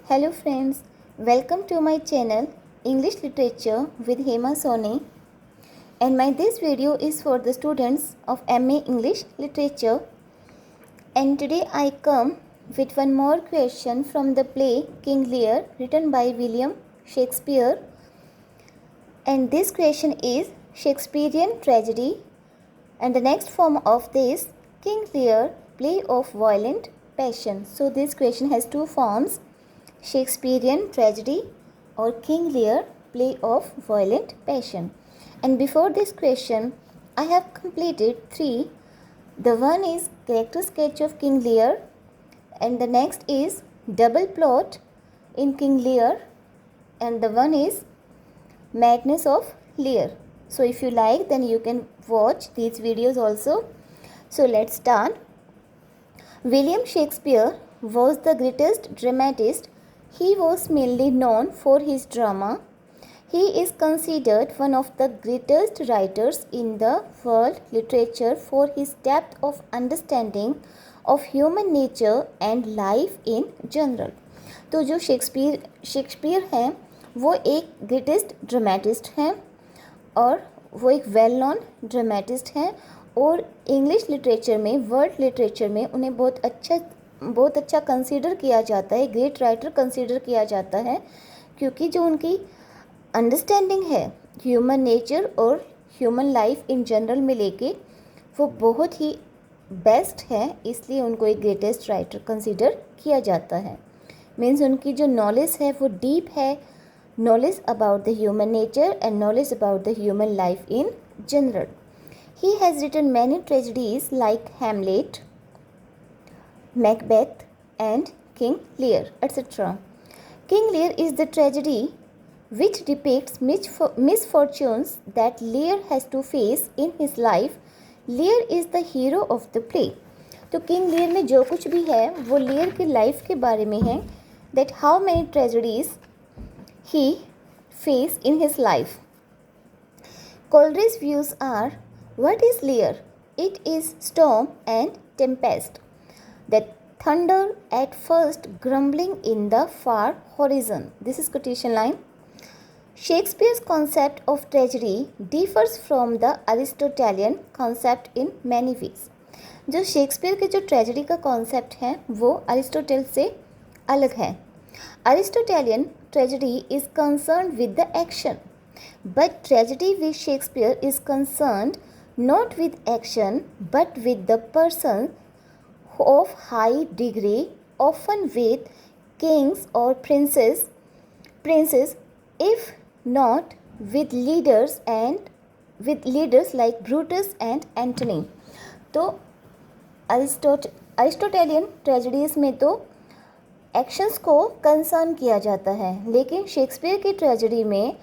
Hello friends, welcome to my channel English Literature with Hema Soni, and this video is for the students of MA English Literature, and today I come with one more question from the play King Lear written by William Shakespeare, and this question is Shakespearean tragedy, and the next form of this King Lear play of violent passion. So this question has two forms: Shakespearean tragedy or King Lear play of violent passion. And before this question, I have completed three. The one is character sketch of King Lear, and the next is double plot in King Lear, and the one is madness of Lear. So if you like, then you can watch these videos also. So let's start. William Shakespeare was the greatest dramatist. He was mainly known for his drama. He is considered one of the greatest writers in the world literature for his depth of understanding of human nature and life in general. तो जो Shakespeare हैं वो एक greatest dramatist हैं और वो एक well known dramatist हैं और इंग्लिश लिटरेचर में, वर्ल्ड लिटरेचर में उन्हें बहुत अच्छा कंसीडर किया जाता है, ग्रेट राइटर कंसीडर किया जाता है, क्योंकि जो उनकी अंडरस्टैंडिंग है ह्यूमन नेचर और ह्यूमन लाइफ इन जनरल में लेके वो बहुत ही बेस्ट है, इसलिए उनको एक ग्रेटेस्ट राइटर कंसीडर किया जाता है. मीन्स उनकी जो नॉलेज है वो डीप है, knowledge about the human nature and knowledge about the human life in general. He has written many tragedies like Hamlet, Macbeth and King Lear, etc. King Lear is the tragedy which depicts misfortunes that Lear has to face in his life. Lear is the hero of the play. तो King Lear में जो कुछ भी है वो Lear की life के बारे में है, that how many tragedies he faced in his life. Coleridge's views are: what is Lear? It is storm and tempest, that thunder at first grumbling in the far horizon. This is quotation line. Shakespeare's concept of tragedy differs from the Aristotelian concept in many ways. जो Shakespeare के जो tragedy का concept है वो Aristotle से अलग है. Aristotelian tragedy is concerned with the action, but tragedy with Shakespeare is concerned not with action but with the person of high degree, often with kings or princes, if not with leaders like Brutus and Antony. तो Aristotelian tragedies में तो actions को concern किया जाता है, लेकिन Shakespeare की tragedy में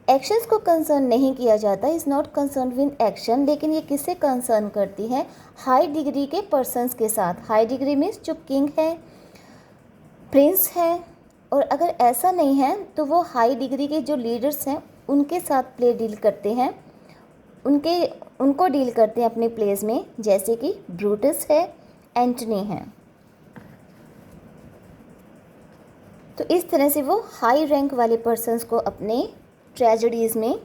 एक्शंस को कंसर्न नहीं किया जाता, is not concern with action, लेकिन ये किससे कंसर्न करती है? हाई डिग्री के पर्सन्स के साथ. हाई डिग्री मीन्स जो किंग है, प्रिंस है, और अगर ऐसा नहीं है तो वो हाई डिग्री के जो लीडर्स हैं उनके साथ प्ले डील करते हैं, उनको डील करते हैं अपने प्लेस में, जैसे कि ब्रूटस है, एंटनी है. तो इस तरह से वो हाई रैंक वाले पर्सन्स को अपने ट्रेजेडीज़ में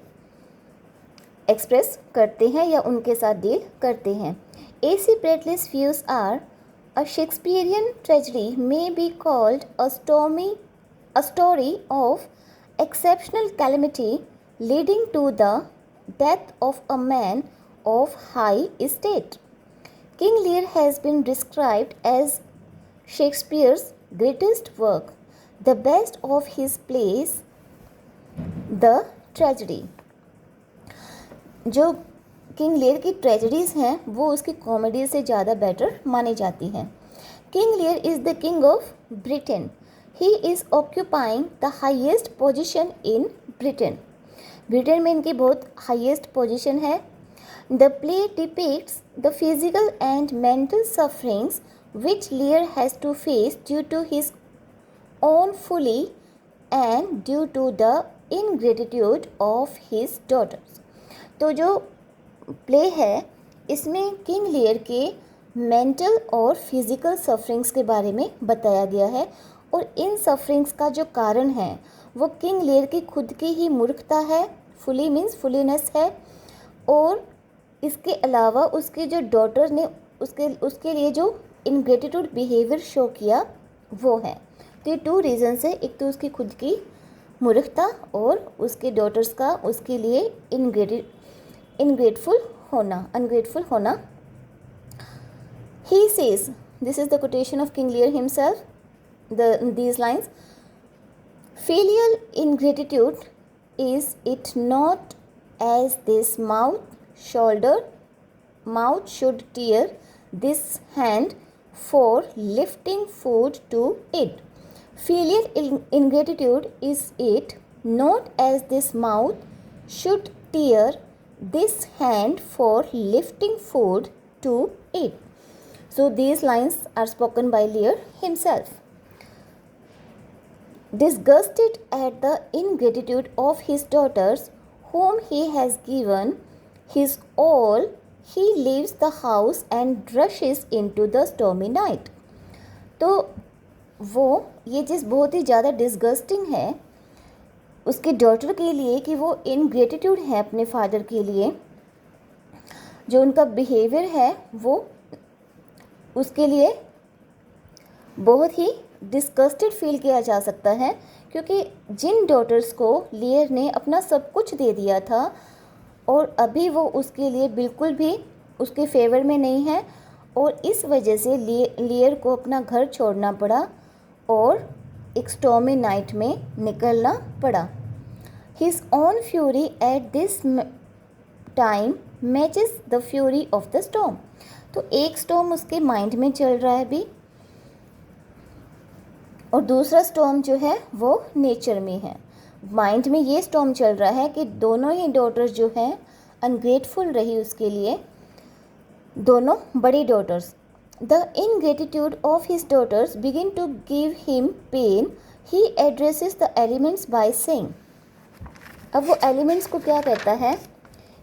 एक्सप्रेस करते हैं या उनके साथ डील करते हैं. A.C. Bradley's views are: a Shakespearean tragedy may be called a story of exceptional calamity leading to the death of a man of high estate. King Lear has been described as Shakespeare's greatest work, the best of his plays, the tragedy. जो King Lear की tragedies हैं वो उसकी comedy से ज़्यादा better मानी जाती हैं. King Lear is the King of Britain. He is occupying the highest position in Britain. Britain में इनकी बहुत हाईएस्ट पोजीशन है. The play depicts the physical and mental sufferings which Lear has to face due to his own folly and due to the ingratitude of his daughters. तो जो play है इसमें king Lear के mental और physical sufferings के बारे में बताया गया है और इन सफरिंग्स का जो कारण है वो किंग लियर की खुद की ही मूर्खता है, फुली मीन्स फुलीनेस है, और इसके अलावा उसके जो डॉटर ने उसके लिए जो इनग्रेटिट्यूड बिहेवियर शो किया वो है। तो ये 2 रीजंस है, एक तो उसकी खुद की मूर्खता और उसके डॉटर्स का उसके लिए अनग्रेटफुल होना। He says, this is the quotation of King Lear himself, these lines, filial ingratitude is it not as this mouth should tear this hand for lifting food to it. Filial ingratitude is it not as this mouth should tear this hand for lifting food to it. So these lines are spoken by Lear himself. Disgusted at the ingratitude of his daughters, whom he has given his all, he leaves the house and rushes into the stormy night. तो वो ये चीज़ बहुत ही ज़्यादा disgusting है उसके daughter के लिए कि वो इनग्रेटिट्यूड है अपने फादर के लिए, जो उनका बिहेवियर है वो उसके लिए बहुत ही डिस्गस्टेड फील किया जा सकता है, क्योंकि जिन डॉटर्स को लियर ने अपना सब कुछ दे दिया था और अभी वो उसके लिए बिल्कुल भी उसके फेवर में नहीं है, और इस वजह से लियर को अपना घर छोड़ना पड़ा और एक स्टॉर्मी नाइट में निकलना पड़ा। His own fury at this time matches the fury of the storm. तो एक स्टॉर्म उसके माइंड में चल रहा है अभी और दूसरा स्टॉर्म जो है वो नेचर में है। माइंड में ये स्टॉर्म चल रहा है कि दोनों ही डॉटर्स जो हैं अनग्रेटफुल रही उसके लिए, दोनों बड़ी daughters. The ingratitude of his daughters begin to give him pain, he addresses the elements by saying. अब वो एलिमेंट्स को क्या कहता है?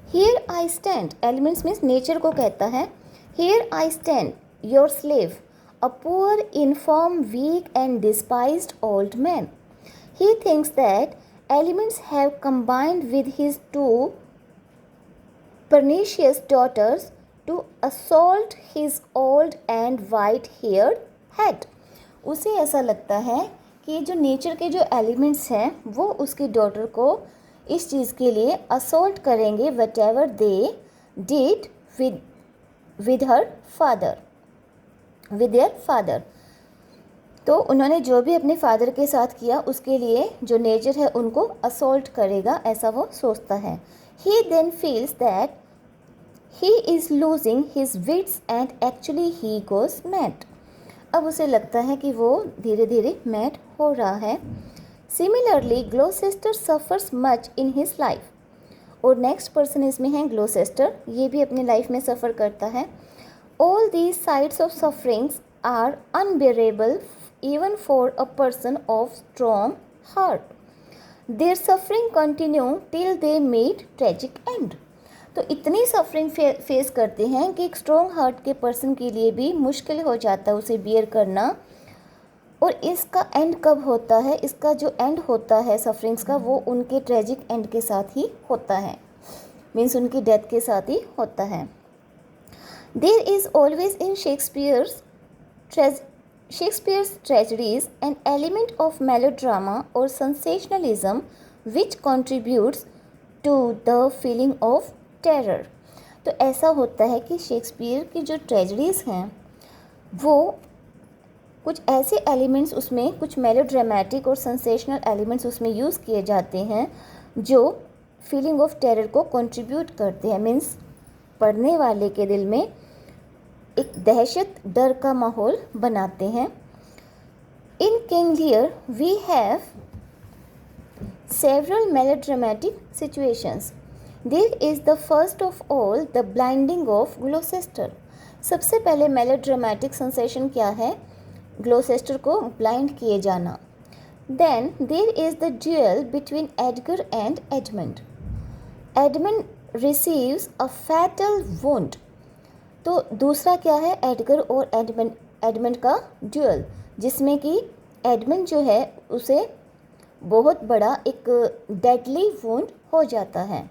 Here I stand, elements means nature को कहता है, here I stand your slave, a poor, infirm, weak and despised old man. He thinks that elements have combined with his 2 pernicious daughters to assault his old and white-haired head. उसे ऐसा लगता है कि जो nature के जो elements हैं वो उसकी डॉटर को इस चीज़ के लिए असॉल्ट करेंगे, whatever they did with her father. With their father. तो उन्होंने जो भी अपने फादर के साथ किया उसके लिए जो नेचर है उनको असॉल्ट करेगा, ऐसा वो सोचता है। He then feels that he is losing his wits and actually he goes mad. अब उसे लगता है कि वो धीरे धीरे मैड हो रहा है। Similarly Gloucester suffers much in his life, और नेक्स्ट पर्सन इसमें है ग्लोसेस्टर, ये भी अपनी लाइफ में सफ़र करता है। All these sides of sufferings are unbearable even for a person of strong heart. Their suffering continue till they meet tragic end. तो इतनी सफरिंग फेस करते हैं कि एक स्ट्रॉन्ग हार्ट के पर्सन के लिए भी मुश्किल हो जाता है उसे बियर करना। और इसका एंड कब होता है? इसका जो एंड होता है सफरिंग्स का वो उनके ट्रेजिक एंड के साथ ही होता है, मीन्स उनकी डेथ के साथ ही होता है। There is always in Shakespeare's tragedies an element of melodrama or sensationalism which contributes to the feeling of terror. तो ऐसा होता है कि शेक्सपियर की जो ट्रेजडीज़ हैं वो कुछ ऐसे एलिमेंट्स उसमें, कुछ मेलोड्रामेटिक और सेंसेशनल एलिमेंट्स उसमें यूज़ किए जाते हैं जो फीलिंग ऑफ टेरर को कंट्रीब्यूट करते हैं, मीन्स पढ़ने वाले के दिल में एक दहशत डर का माहौल बनाते हैं। In King Lear we have several melodramatic situations. There is the first of all the blinding of Gloucester. सबसे पहले मेलोड्रामेटिक सेंसेशन क्या है? ग्लोसेस्टर को ब्लाइंड किए जाना। Then there is the duel between Edgar and Edmund. Edmund receives a fatal wound. तो दूसरा क्या है? एडगर और एडमंड का ड्यूअल, जिसमें कि एडमंड जो है उसे बहुत बड़ा एक डेडली वुंड हो जाता है।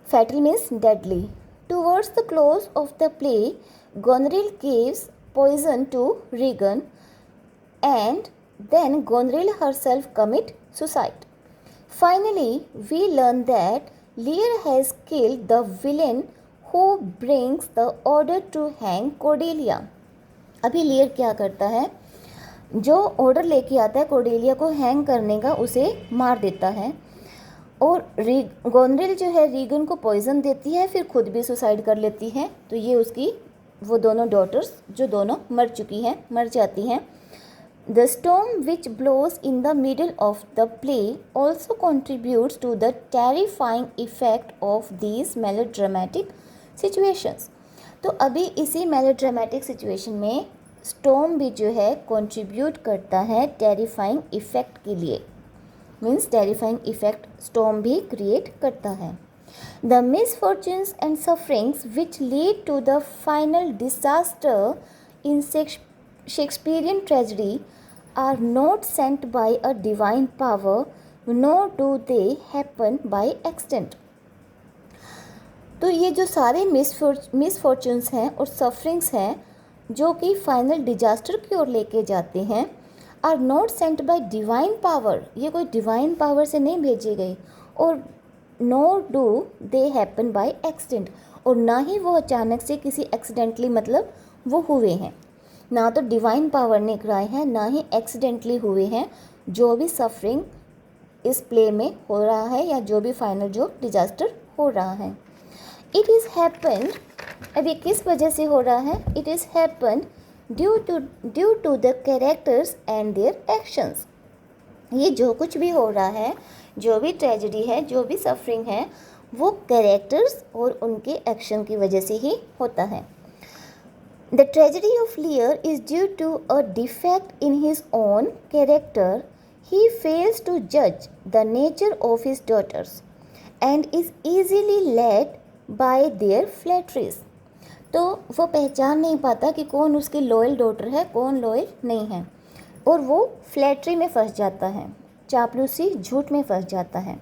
Fatal means deadly. Towards the close of the play Goneril gives poison to Regan and then Gonril herself commit suicide. Finally, we learn that Lear has killed the villain who brings the order to hang Cordelia. अभी लियर क्या करता है, जो order लेके आता है Cordelia को hang करने का, उसे मार देता है। और गोनरिल जो है रीगन को पॉइजन देती है, फिर खुद भी सुसाइड कर लेती है। तो ये उसकी वो दोनों डॉटर्स जो दोनों मर चुकी हैं, मर जाती हैं। The storm which blows in the middle of the play also contributes to the terrifying effect of these melodramatic situations. तो अभी इसी melodramatic situation में storm भी जो है contribute करता है terrifying effect के लिए, means terrifying effect storm भी create करता है। The misfortunes and sufferings which lead to the final disaster in Shakespearean tragedy are not sent by a divine power, nor do they happen by accident. तो ये जो सारे misfortunes हैं और sufferings हैं जो कि फाइनल डिजास्टर की ओर लेके जाते हैं, are not sent by divine power, ये कोई डिवाइन पावर से नहीं भेजी गई, और nor do they happen by accident, और ना ही वो अचानक से किसी एक्सीडेंटली मतलब वो हुए हैं। ना तो डिवाइन पावर ने कराए हैं, ना ही एक्सीडेंटली हुए हैं जो भी सफरिंग इस प्ले में हो रहा है या जो भी फाइनल जो डिजास्टर हो रहा है। इट इज़ हैपन, अब ये किस वजह से हो रहा है? It is happen due to the characters and their actions. ये जो कुछ भी हो रहा है, जो भी ट्रेजेडी है, जो भी सफरिंग है, वो कैरेक्टर्स और उनके एक्शन की वजह से ही होता है। The tragedy of Lear is due to a defect in his own character. He fails to judge the nature of his daughters and is easily led by their flatteries. तो वो पहचान नहीं पाता कि कौन उसकी लॉयल डॉटर है, कौन लॉयल नहीं है, और वो फ्लैटरी में फंस जाता है, चापलूसी झूठ में फंस जाता है।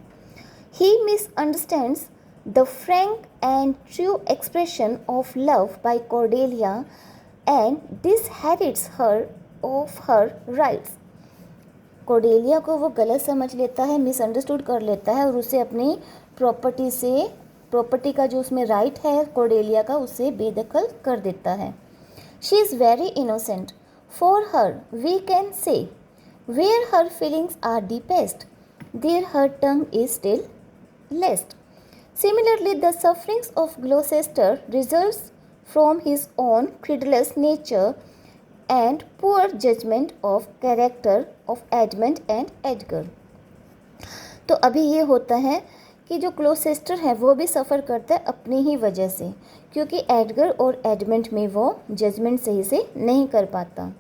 He misunderstands the frank and true expression of love by Cordelia and disherits her of her rights. Cordelia को वो गलत समझ लेता है, मिसअंडरस्टूड कर लेता है, और उसे अपनी प्रॉपर्टी का जो उसमें राइट है कोर्डेलिया का, उसे बेदखल कर देता है। She is very innocent, for her we can say where her feelings are deepest there her tongue is stillest. Similarly, the sufferings of Gloucester results from his own credulous nature and poor judgment of character of Edmund and Edgar. तो अभी ये होता है कि जो ग्लोसेस्टर है वो भी सफ़र करता है अपनी ही वजह से, क्योंकि एडगर और एडमंड में वो जजमेंट सही से नहीं कर पाता।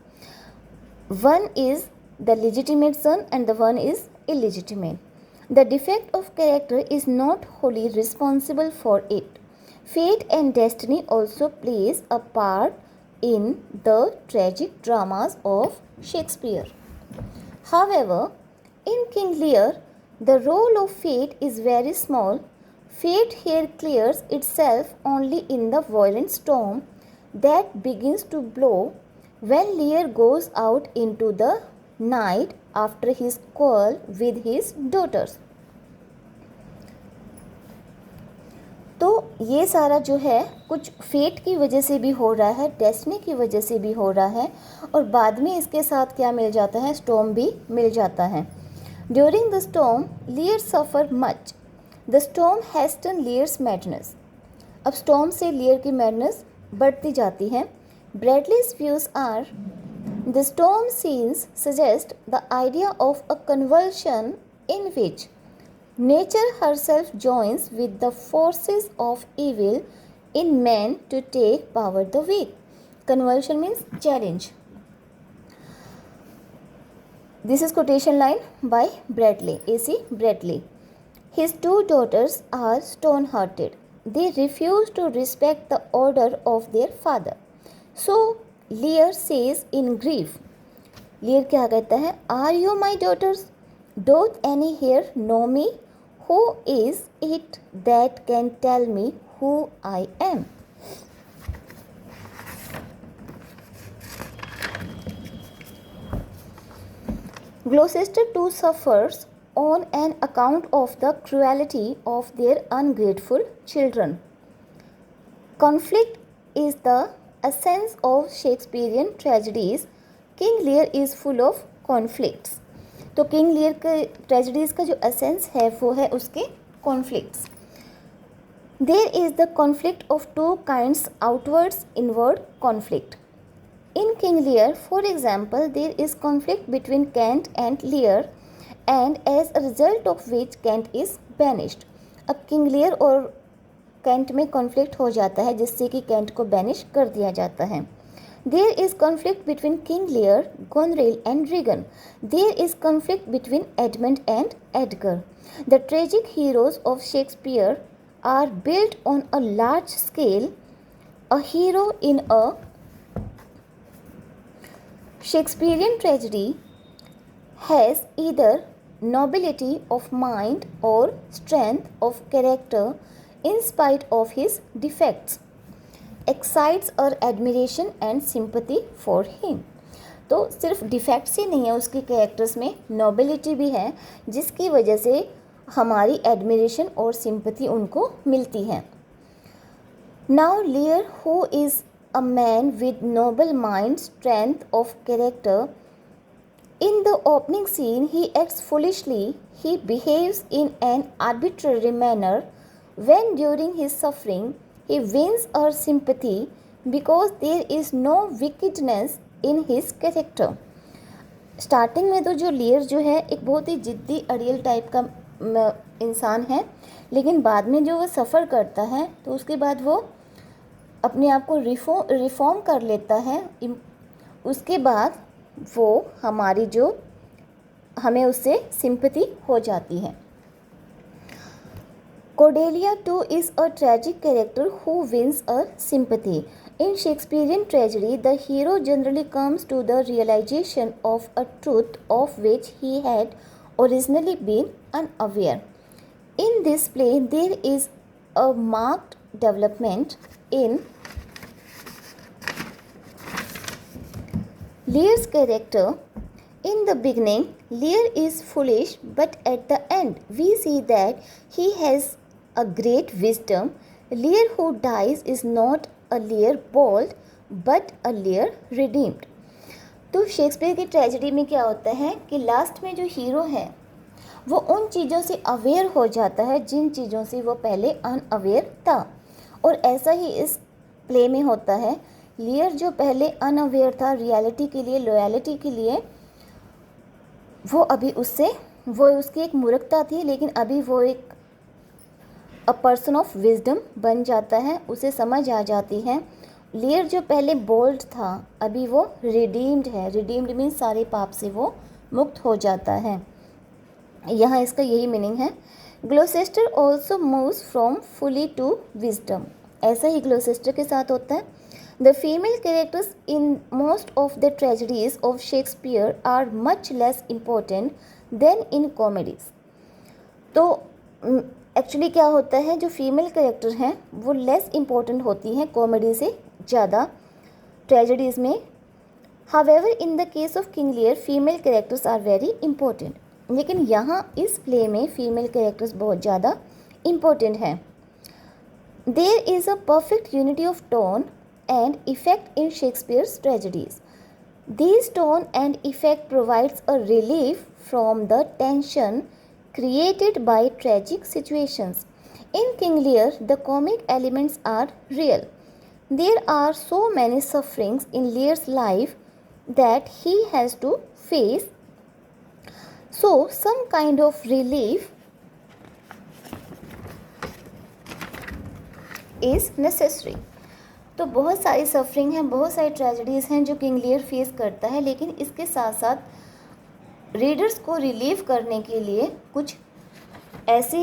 One is the legitimate son and the one is illegitimate. The defect of character is not wholly responsible for it. Fate and destiny also plays a part in the tragic dramas of Shakespeare. However, in King Lear, the role of fate is very small. Fate here clears itself only in the violent storm that begins to blow when Lear goes out into the night after his quarrel with his daughters. तो ये सारा जो है कुछ fate की वजह से भी हो रहा है, डेस्टिनी की वजह से भी हो रहा है, और बाद में इसके साथ क्या मिल जाता है? स्टॉर्म भी मिल जाता है। During the storm Lear suffer much. The storm hasten Lear's madness. अब स्टॉर्म से लियर की मैडनेस बढ़ती जाती है। Bradley's views are The storm scenes suggest the idea of a convulsion in which nature herself joins with the forces of evil in man to take power the weak. Convulsion means challenge. This is quotation line by Bradley, A.C. Bradley. His two daughters are stone-hearted. They refuse to respect the order of their father. So Lear says in grief, Lear क्या कहता है, are you my daughters, don't any here know me, who is it that can tell me who I am. Gloucester too suffers on an account of the cruelty of their ungrateful children. Conflict is the essence of Shakespearean tragedies. King Lear is full of conflicts. तो King Lear के tragedies का जो essence है वो है उसके conflicts. There is the conflict of two kinds, outwards inward conflict. In King Lear, for example, there is conflict between Kent and Lear, and as a result of which Kent is banished. अब King Lear और Kent में conflict हो जाता है जिससे कि Kent को banish कर दिया जाता है। There is conflict between King Lear, Goneril and Regan. There is conflict between Edmund and Edgar. The tragic heroes of Shakespeare are built on a large scale. A hero in a Shakespearean tragedy has either nobility of mind or strength of character in spite of his defects, excites our admiration and sympathy for him. तो सिर्फ defects ही नहीं है, उसके characters में nobility भी है जिसकी वजह से हमारी एडमिरेशन और सिंपथी उनको मिलती है। Now लियर, who is a man with noble mind, strength of character. In the opening scene, he acts foolishly. He behaves in an arbitrary manner. When during his suffering, he wins our sympathy because there is no wickedness in his character. Starting में तो जो लियर जो है एक बहुत ही जिद्दी अड़ियल type का इंसान है, लेकिन बाद में जो वो सफ़र करता है तो उसके बाद वो अपने आप को रिफॉर्म कर लेता है। उसके बाद वो हमारी जो हमें उससे सिंपैथी हो जाती है। Cordelia too is a tragic character who wins a sympathy. In Shakespearean tragedy, the hero generally comes to the realization of a truth of which he had originally been unaware. In this play, there is a marked development in Lear's character. In the beginning, Lear is foolish, but at the end, we see that he has a great wisdom. Lear who dies is not a Lear bold, but a Lear redeemed. तो Shakespeare की tragedy में क्या होता है कि last में जो hero है वो उन चीज़ों से अवेयर हो जाता है जिन चीज़ों से वो पहले अनअवेयर था, और ऐसा ही इस प्ले में होता है। लियर जो पहले अनअवेयर था रियलिटी के लिए, लॉयलिटी के लिए, वो उसकी एक मूर्खता थी, लेकिन अभी वो एक अ पर्सन ऑफ विजडम बन जाता है, उसे समझ आ जाती है। लियर जो पहले बोल्ड था अभी वो रिडीम्ड है। रिडीम्ड मीन्स सारे पाप से वो मुक्त हो जाता है। यहाँ इसका यही मीनिंग है। Gloucester also moves from folly to wisdom. ऐसा ही ग्लोसेस्टर के साथ होता है। The female characters in most of the tragedies of Shakespeare are much less important than in comedies. तो एक्चुअली क्या होता है, जो फीमेल कैरेक्टर हैं वो लेस इम्पोर्टेंट होती हैं कॉमेडी से ज़्यादा ट्रेजेडीज़ में। However, in the case of King Lear, female characters are very important. लेकिन यहाँ इस प्ले में फीमेल कैरेक्टर्स बहुत ज़्यादा इम्पोर्टेंट हैं। There is a perfect unity of tone and effect in Shakespeare's tragedies. These tone and effect provides a relief from the tension created by tragic situations. In King Lear, the comic elements are real. There are so many sufferings in Lear's life that he has to face, so some kind of relief is necessary. तो बहुत सारी suffering हैं, बहुत सारी tragedies हैं जो King Lear face करता है, लेकिन इसके साथ साथ रीडर्स को रिलीव करने के लिए कुछ ऐसे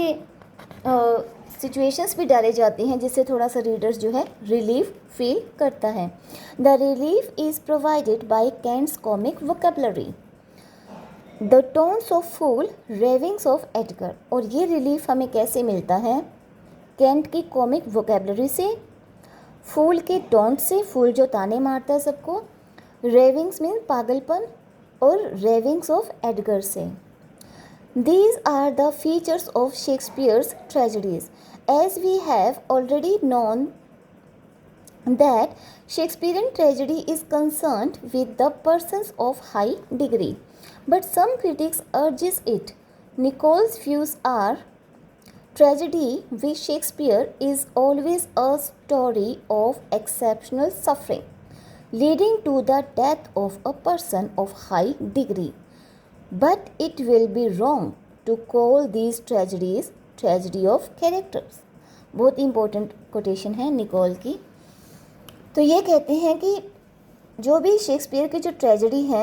सिचुएशंस भी डाले जाते हैं जिससे थोड़ा सा रीडर्स जो है रिलीफ फील करता है. The relief is provided by Kent's comic vocabulary. The tones of fool ravings of Edgar. और ये रिलीफ हमें कैसे मिलता है? कैंट की कॉमिक वोकेबलरी से, फूल के टोंट से, फूल जो ताने मारता है सबको, रेविंग्स मीन पागलपन, और रेविंग्स ऑफ एडगर से. These are the features of Shakespeare's tragedies. As we have already known that Shakespearean tragedy is concerned with the persons of high degree, but some critics urges it. Nicole's views are tragedy with Shakespeare is always a story of exceptional suffering, leading to the death of a person of high degree. But it will be wrong to call these tragedies tragedy of characters. बहुत important quotation है Nicol की. तो ये कहते हैं कि जो भी शेक्सपियर की जो ट्रेजेडी है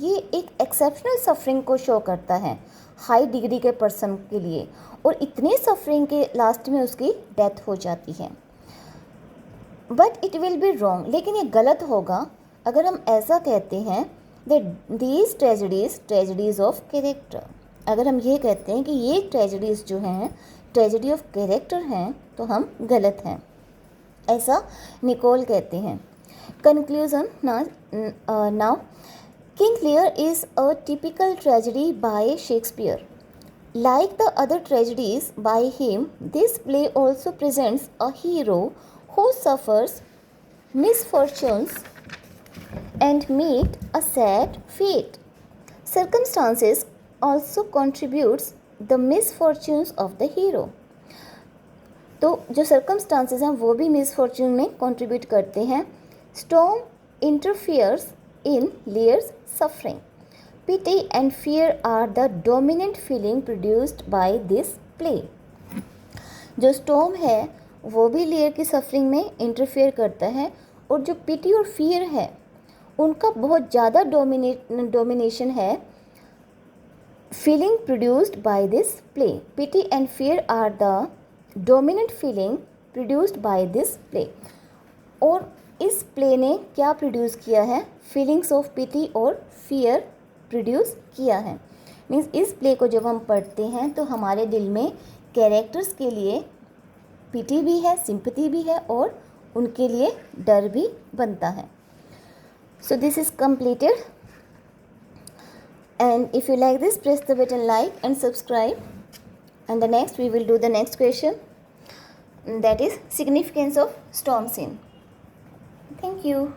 ये एक एक्सेप्शनल सफरिंग को शो करता है हाई डिग्री के पर्सन के लिए, और इतनी सफरिंग के लास्ट में उसकी डेथ हो जाती है. But it will be wrong, लेकिन ये गलत होगा अगर हम ऐसा कहते हैं these tragedies of character. अगर हम ये कहते हैं कि ये ट्रेजेडीज़ जो हैं ट्रेजेडी ऑफ कैरेक्टर हैं तो हम गलत हैं, ऐसा निकोल कहते हैं. Conclusion. Now king Lear is a typical tragedy bye Shakespeare. Like the other tragedies by him, this play also presents a hero who suffers misfortunes and meet a sad fate. Circumstances also contributes the misfortunes of the hero. तो जो circumstances हैं वो भी misfortune में contribute करते हैं. Storm interferes in Lear's suffering. Pity and fear are the dominant feeling produced by this play. जो storm है वो भी लेयर की सफरिंग में इंटरफेयर करता है, और जो पिटी और फियर है उनका बहुत ज़्यादा डोमिनेशन है feeling produced by this play. Pity and fear are the dominant feeling produced by this play. और इस प्ले ने क्या प्रोड्यूस किया है? फीलिंग्स ऑफ पिटी और फियर प्रोड्यूस किया है. मीन्स इस प्ले को जब हम पढ़ते हैं तो हमारे दिल में कैरेक्टर्स के लिए पिटी भी है, सिंपैथी भी है, और उनके लिए डर भी बनता है. So this is completed, and if you like this, press the button like and subscribe, and the next we will do the next question, that is significance of storm scene. Thank you.